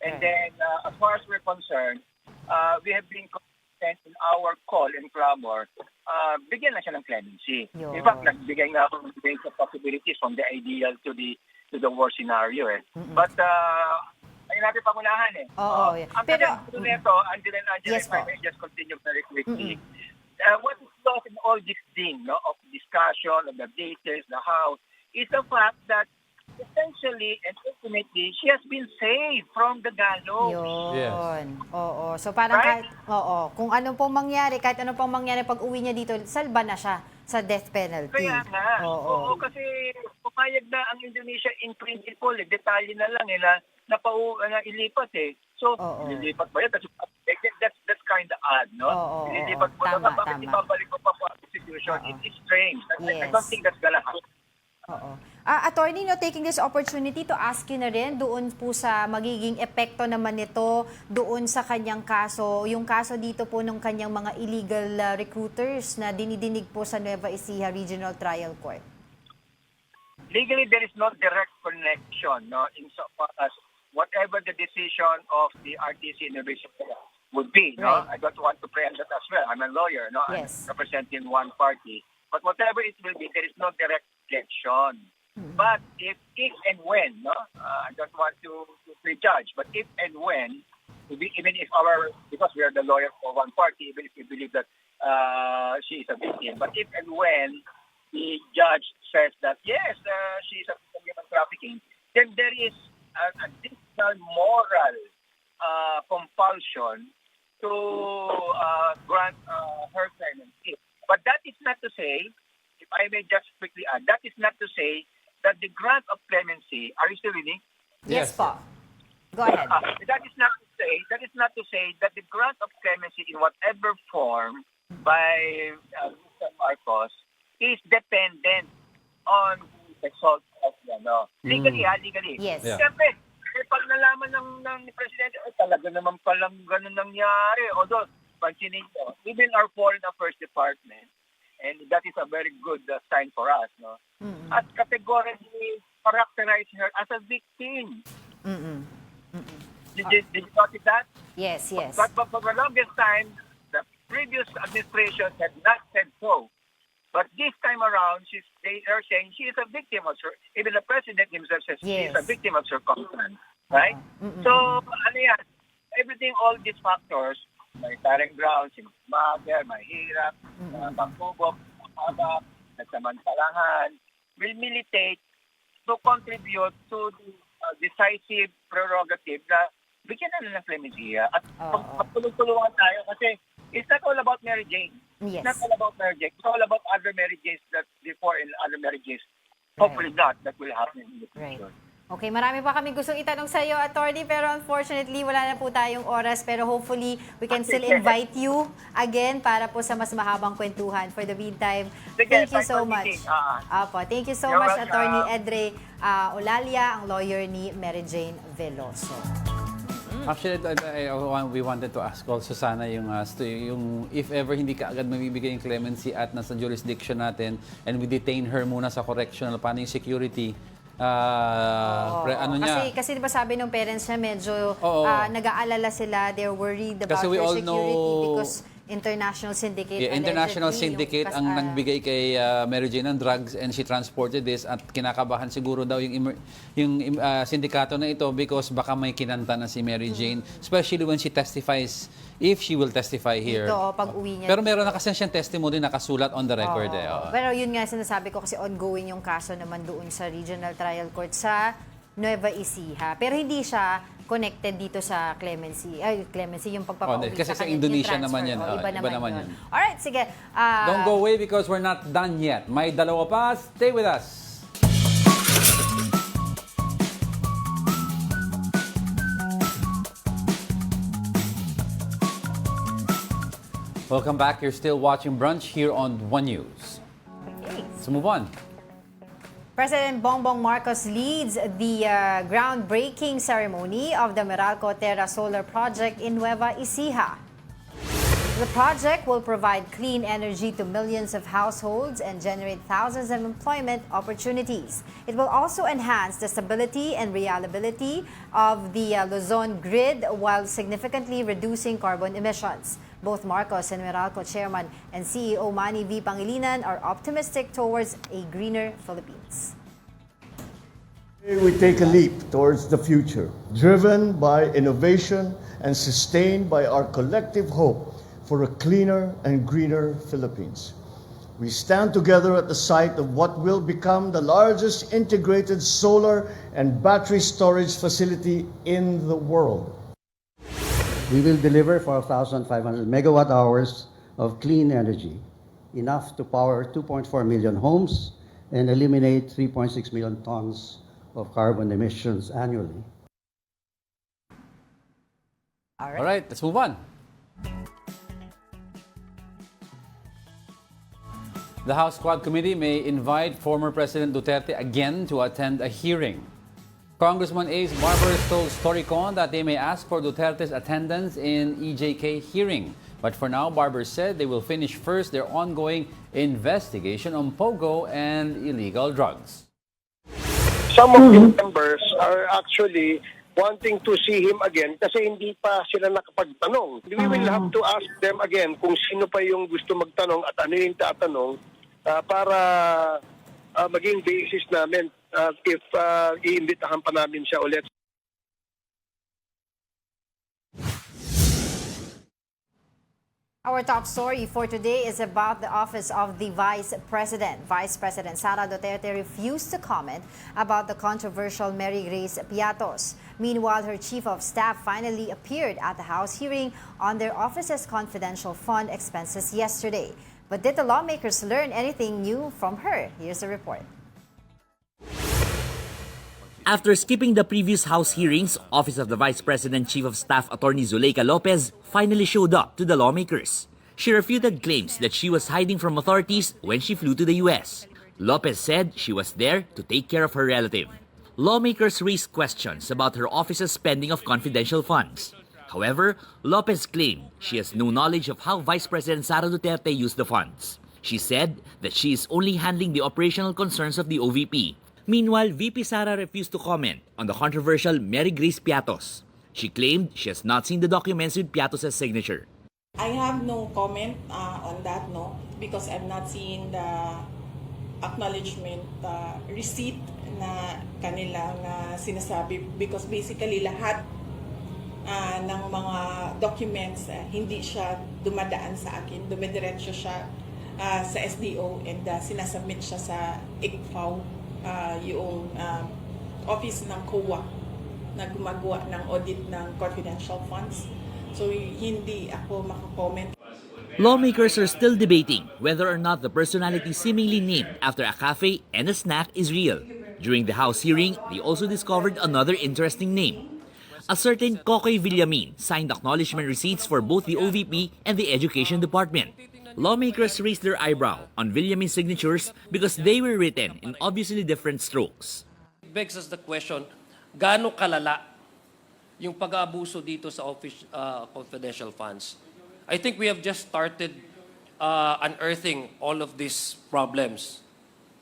And then, as far as we're concerned, we have been consistent in our call and clamor. Bigyan na siya ng clemency. In fact, nagbigay nga ako ng range of possibilities from the ideal to the worst scenario. But ayun natin pangunahan Ang Pero, ito, Angela and Angela, if I may just continue very quickly. What is lost in all this thing of discussion, of the details, the how, is the fact that essentially and ultimately, she has been saved from the gallows. Yun. Oo. So parang kung ano pong mangyari, kahit ano pong mangyari pag uwi niya dito, salba na siya sa death penalty. Kaya nga. Oo, kasi pumayag na ang Indonesia in principle. Detalye na lang na ilipat So, ililipat ba yan? That's kind of odd, no? Ililipat mo na bakit ibabalik ko pa po ang institution? It is strange. I don't think that's gonna happen. Attorney, taking this opportunity to ask you na rin doon po sa magiging epekto naman nito doon sa kanyang kaso, yung kaso dito po ng kanyang mga illegal recruiters na dinidinig po sa Nueva Ecija Regional Trial Court. Legally, there is no direct connection, in so far as whatever the decision of the RTC University would be, Right. I don't want to preempt that as well. I'm a lawyer, Yes. I'm representing one party. But whatever it will be, there is no direct connection. But if and when, I don't want to prejudge, but if and when, even if because we are the lawyer for one party, even if we believe that she is a victim, but if and when the judge says that, yes, she is a victim of human trafficking, then there is an additional moral compulsion to grant her clemency. But that is not to say, if I may just quickly add, that is not to say that the grant of clemency, are you still reading? Yes, po. Go ahead. That is not to say that the grant of clemency in whatever form by Mr. Marcos is dependent on the result of the law. Legally. Yes. Siyempre, pag nalaman ng Presidente, talaga naman palang ganun nangyari. Although, pansinin ko, even our Foreign Affairs Department, and that is a very good sign for us, at categorically characterize her as a victim. Did you notice that? Yes. But for the longest time, the previous administration had not said so. But this time around, they are saying she is a victim of even the president himself says she is a victim of circumstance. Right? So, everything, all these factors, may parang ground, sinumagel, mahirap, pagkubok, pagkabak, nagsamantalahan, will militate to contribute to the decisive prerogative na bigyan na ng clemency. At pagtulong-tulungan tayo kasi it's not all about Mary Jane. Yes. It's not all about Mary Jane. It's all about other marriages that before and other marriages. Hopefully not. That will happen in the future. Okay, marami pa kami gustong itanong sa iyo, Attorney, pero unfortunately, wala na po tayong oras. Pero hopefully, we can still invite you again para po sa mas mahabang kwentuhan. For the meantime, thank you so much. Thank you so much, welcome. Attorney Edre Olalia, ang lawyer ni Mary Jane Veloso. Actually, we wanted to ask also sana yung if ever hindi ka agad mabibigay yung clemency at nasa jurisdiction natin and we detain her muna sa correctional, paano yung security? Kasi di ba sabi ng parents niya medyo nag-aalala sila, they're worried about kasi we their all security because international syndicate international allegedly, syndicate ang nagbigay kay Mary Jane ng drugs and she transported this at kinakabahan siguro daw yung sindikato na ito because baka may kinanta na si Mary Jane, especially when she testifies, if she will testify here. Ito, pag uwi niya. Pero meron na kasi siyang testimony nakasulat on the record. Pero yun nga sinasabi ko kasi ongoing yung kaso naman doon sa Regional Trial Court sa Nueva Ecija. Pero hindi siya connected dito sa clemency yung pagpapauwi kasi sa kanya, Indonesia yung naman yan. Iba naman yun. Yun. Alright, sige. Don't go away because we're not done yet. May dalawa pa. Stay with us. Welcome back. You're still watching Brunch here on One News. Okay. Let's move on. President Bongbong Marcos leads the groundbreaking ceremony of the Meralco Terra Solar Project in Nueva Ecija. The project will provide clean energy to millions of households and generate thousands of employment opportunities. It will also enhance the stability and reliability of the Luzon grid while significantly reducing carbon emissions. Both Marcos and Meralco Chairman and CEO Manny V. Pangilinan are optimistic towards a greener Philippines. We take a leap towards the future, driven by innovation and sustained by our collective hope for a cleaner and greener Philippines. We stand together at the site of what will become the largest integrated solar and battery storage facility in the world. We will deliver 4,500 megawatt hours of clean energy, enough to power 2.4 million homes and eliminate 3.6 million tons of carbon emissions annually. All right, let's move on. The House Quad Committee may invite former President Duterte again to attend a hearing. Congressman Ace Barbers told Storycon that they may ask for Duterte's attendance in EJK hearing. But for now, Barbers said they will finish first their ongoing investigation on POGO and illegal drugs. Some of the members are actually wanting to see him again kasi hindi pa sila nakapagtanong. We will have to ask them again kung sino pa yung gusto magtanong at ano yung tatanong para maging basis namin if iimbitahan pa namin siya ulit. Our top story for today is about the office of the Vice President. Vice President Sara Duterte refused to comment about the controversial Mary Grace Piatos. Meanwhile, her Chief of Staff finally appeared at the House hearing on their office's confidential fund expenses yesterday. But did the lawmakers learn anything new from her? Here's the report. After skipping the previous House hearings, Office of the Vice President Chief of Staff Attorney Zuleika Lopez finally showed up to the lawmakers. She refuted claims that she was hiding from authorities when she flew to the US. Lopez said she was there to take care of her relative. Lawmakers raised questions about her office's spending of confidential funds. However, Lopez claimed she has no knowledge of how Vice President Sara Duterte used the funds. She said that she is only handling the operational concerns of the OVP. Meanwhile, VP Sara refused to comment on the controversial Mary Grace Piatos. She claimed she has not seen the documents with Piatos' signature. I have no comment on that, no, because I've not seen the acknowledgement receipt na kanilang sinasabi because basically lahat ng mga documents hindi siya dumadaan sa akin, dumidiretso siya sa SDO and sinasubmit siya sa ICFAO, yung office ng COA na gumagawa ng audit ng confidential funds. So hindi ako makakomment. Lawmakers are still debating whether or not the personality seemingly named after a cafe and a snack is real. During the House hearing, they also discovered another interesting name. A certain Kokoy Villamin signed acknowledgement receipts for both the OVP and the Education Department. Lawmakers raised their eyebrow on Villamin's signatures because they were written in obviously different strokes. It begs us the question, gaano kalala yung pag-aabuso dito sa office confidential funds? I think we have just started unearthing all of these problems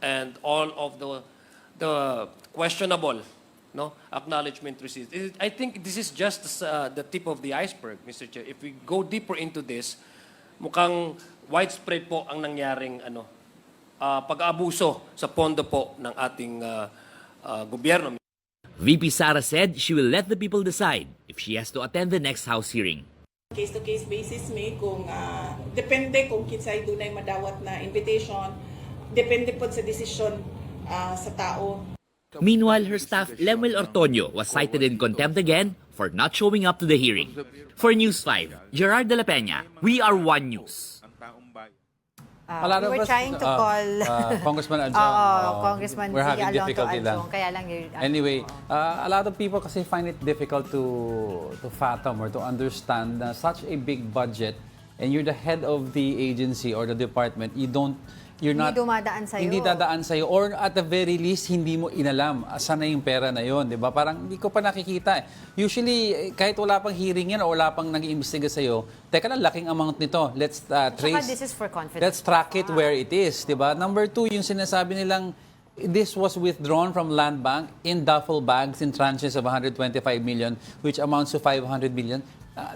and all of the questionable acknowledgement receipts. I think this is just the tip of the iceberg, Mr. Chair. If we go deeper into this, mukhang widespread po ang nangyaring pag-aabuso sa pondo po ng ating gobyerno. VP Sara said she will let the people decide if she has to attend the next House hearing. Case-to-case basis may kung depende kung kinsay dunay madawat na invitation, depende po sa desisyon sa tao. Meanwhile, her staff Lemuel Ortonio was cited in contempt again for not showing up to the hearing. For News 5, Gerard de la Peña, We Are One News. We were trying to call Congressman Adjong. Congressman we're having Alonto difficulty lang. Adjong. Kaya lang Anyway, a lot of people kasi find it difficult to fathom or to understand such a big budget and you're the head of the agency or the department. You don't you're not... Hindi dumadaan sa'yo. Hindi dadaan sa'yo. Or at the very least, hindi mo inalam saan na yung pera na yon, di ba? Parang hindi ko pa nakikita. Usually, kahit wala pang hearing yan o wala pang nag-iimbestiga sa'yo, teka lang, laking amount nito. Let's trace... Saka this is for confidence. Let's track it where it is, di ba? Number 2, yung sinasabi nilang this was withdrawn from Land Bank in duffel bags in tranches of 125 million, which amounts to 500 million.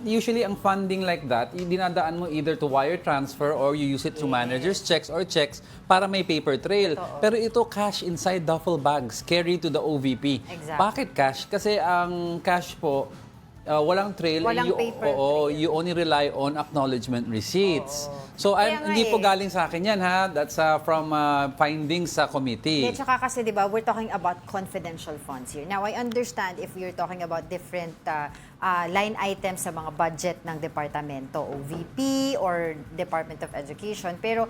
Usually, ang funding like that, dinadaan mo either to wire transfer or you use it through managers' checks or checks para may paper trail. Pero ito, cash inside duffel bags, carried to the OVP. Exactly. Bakit cash? Kasi ang cash po, walang trail. Walang paper trail. You only rely on acknowledgement receipts. So, hindi po galing sa akin yan, ha? That's from findings sa committee. At saka kasi, di ba, we're talking about confidential funds here. Now, I understand if you're talking about different line items sa mga budget ng departamento, OVP or Department of Education. Pero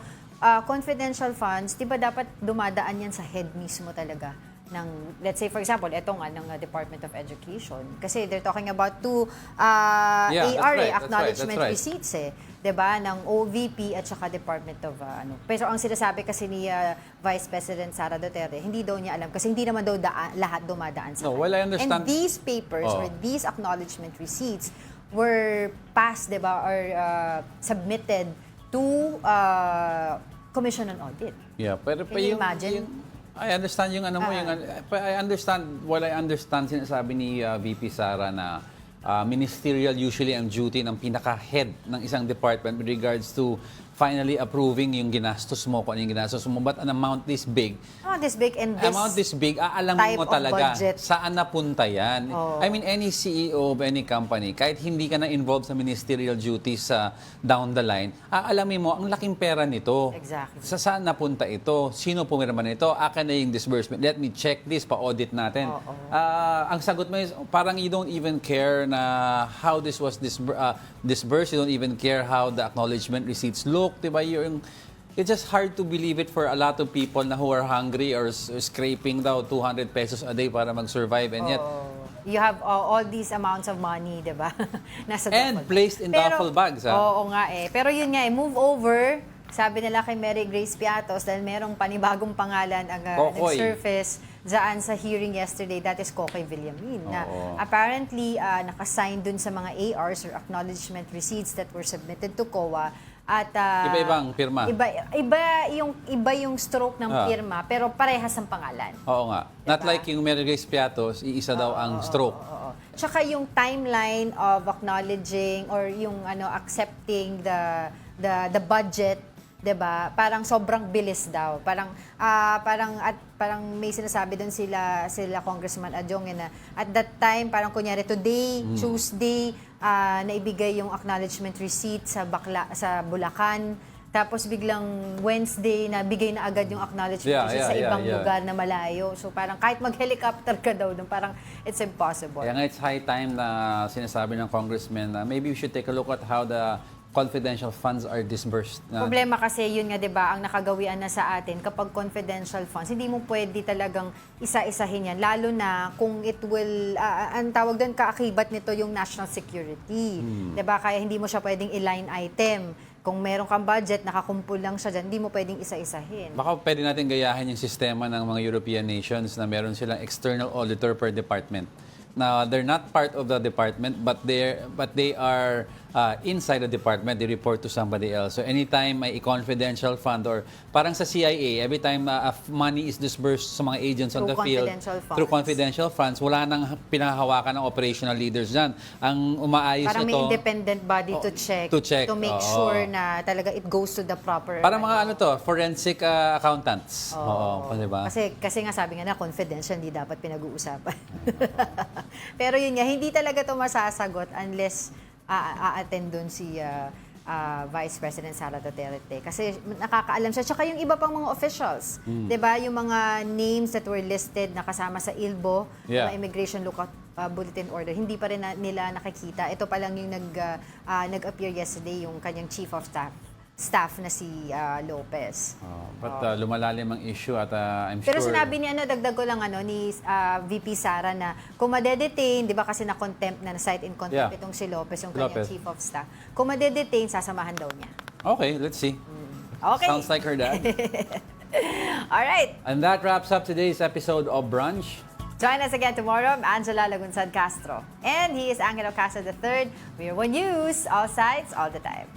confidential funds, di ba dapat dumadaan yan sa head mismo talaga ng, let's say for example, ito nga ng Department of Education. Kasi they're talking about two ARA, acknowledgement receipts eh. 'Di ba, ng OVP at saka Department of Pero ang sinasabi kasi ni Vice President Sara Duterte, hindi daw niya alam kasi hindi naman daw lahat dumadaan sa kanya. Well, I understand. And these papers or these acknowledgement receipts were passed, 'di ba, or submitted to Commission on Audit. Yeah, pero Can you imagine? I understand yung ano mo, I understand sinasabi ni VP Sara na ministerial usually ang duty ng pinaka-head ng isang department with regards to finally approving yung ginastos mo, kung ano yung ginastos mo. But an amount this big, amount this big, aalamin mo talaga budget. saan napunta yan. I mean, any CEO of any company, kahit hindi ka na involved sa ministerial duties down the line, aalamin mo, ang laking pera nito. Exactly. Sa saan napunta ito? Sino pumirma nito? Akin na yung disbursement. Let me check this, pa-audit natin. Ang sagot mo is, parang you don't even care na how this was disbursed. You don't even care how the acknowledgement receipts look. Diba? It's just hard to believe it for a lot of people na who are hungry or scraping daw 200 pesos a day para mag-survive. And yet, you have all these amounts of money, di ba? Nasa and placed in duffel bags. Oo nga eh. Pero yun nga eh, move over. Sabi nila kay Mary Grace Piatos dahil merong panibagong pangalan ang nag-surface dyan sa hearing yesterday. That is Kokoy Villamin. Na apparently, nakasign dun sa mga ARs or acknowledgement receipts that were submitted to COA. At iba-ibang pirma. Iba yung stroke ng pirma, pero parehas ang pangalan. Oo nga. Diba? Not like yung Mary Grace Piatos, iisa daw ang stroke. Tsaka yung timeline of acknowledging or yung accepting the budget, 'di ba? Parang sobrang bilis daw. Parang may sinasabi doon sila Congressman Adjong na at that time parang kunyari today, Tuesday, naibigay yung acknowledgement receipt sa Bulacan. Tapos biglang Wednesday na bigay na agad yung acknowledgement receipt sa ibang lugar na malayo. So parang kahit mag-helicopter ka daw doon, parang it's impossible. Kaya nga it's high time na sinasabi ng congressman na maybe we should take a look at how the confidential funds are disbursed. Problema kasi yun nga, 'di ba, ang nakagawian na sa atin kapag confidential funds, hindi mo pwede talagang isa-isahin yan, lalo na kung it will ang tawag doon kaakibat nito yung national security. 'Di ba? Kaya hindi mo siya pwedeng i-line item. Kung meron kang budget, nakakumpul lang siya dyan, hindi mo pwedeng isa-isahin. Baka pwede natin gayahin yung sistema ng mga European nations na meron silang external auditor per department. Now, they're not part of the department, but they are inside the department. They report to somebody else. So anytime may confidential fund or parang sa CIA, every time money is disbursed sa mga agents on the field through confidential funds, wala nang pinahawakan ng operational leaders dyan. Ang umaayos parang ito, may independent body to check to make sure na talaga it goes to the proper... Parang mga forensic accountants. Oo, diba? Kasi nga sabi nga na confidential, hindi dapat pinag-uusapan. Pero yun nga, hindi talaga ito masasagot unless a-attend dun si Vice President Sara Duterte. Kasi nakakaalam siya. Tsaka yung iba pang mga officials. 'Di ba? Yung mga names that were listed na kasama sa ILBO, mga Immigration Lookout Bulletin Order, hindi pa rin nila nakikita. Ito pa lang yung nag-appear yesterday, yung kanyang Chief of Staff na si Lopez. But lumalalim ang issue at I'm sure... Pero sinabi ni dagdag ko lang ni VP Sara na kung madedetain, di ba kasi na-contempt na cite in contempt itong si Lopez, yung kanyang Chief of Staff. Kung madedetain, sasamahan daw niya. Okay, let's see. Okay. Sounds like her dad. All right. And that wraps up today's episode of Brunch. Join us again tomorrow. I'm Angela Lagunzad-Castro. And he is Angelo Castro III. We are One News, all sides, all the time.